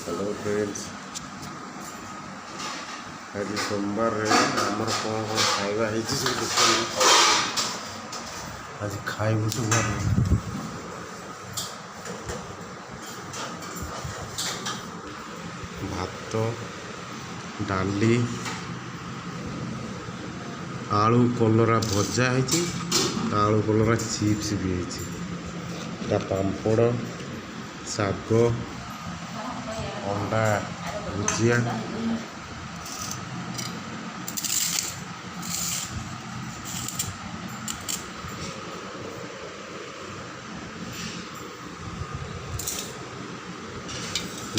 Hello friends, आज सोमवार आमर कौन कौन खाइबा सब देखते आज खाइबू सब भात डाली आलू कलरा भजा है आलू कलरा चिप्स भी है पापड़ शाग अंडा भुजिया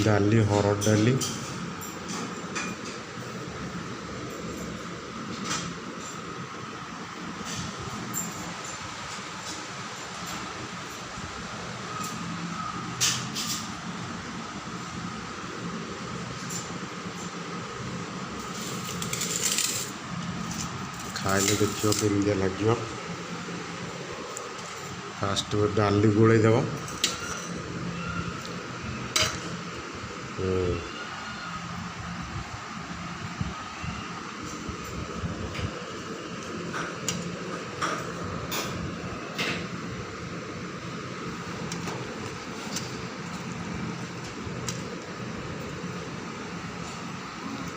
डाली हरड़ डाली खाइले देखियो केमिया लगे फास्ट डाली गोले देव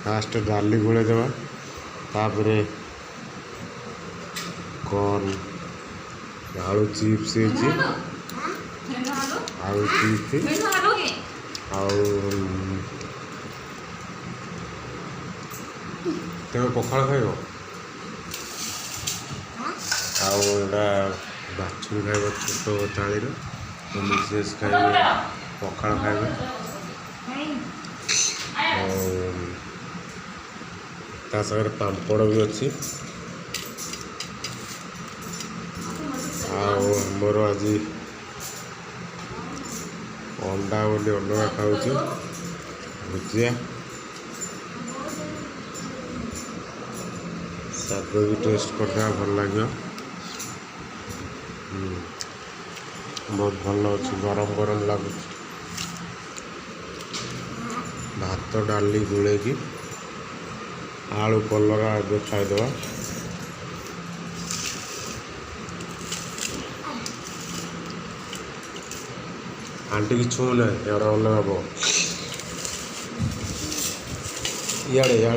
फास्ट डाली गोले देवा तापरे कॉर्न आलू चिप्स आलू चिप्स तेरे पखाड़ खाइब आउटा बाछुरी खाइब छोट थाली मिसेस खाइबे पखाड़ खाइबे ता सागर पापड़ भी अच्छी आमर आज अंडा बोली अंडा खाऊँ भुजिया शाग भी टेस्ट करदे भल लगे बहुत भल अच्छे गरम गरम लगुच भात डाली गोले की आलू कलरा ए खाईदे आंटी की छूना यार अलग इे इे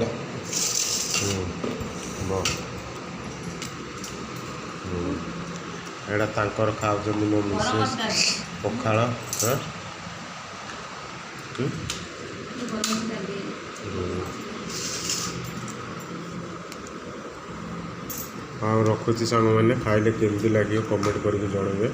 एटा तांकर खाऊँ मो मिसेस पखाड़ हाँ रखुची सांग मैंने खाइले केमती लगे कमेंट करके जणावे।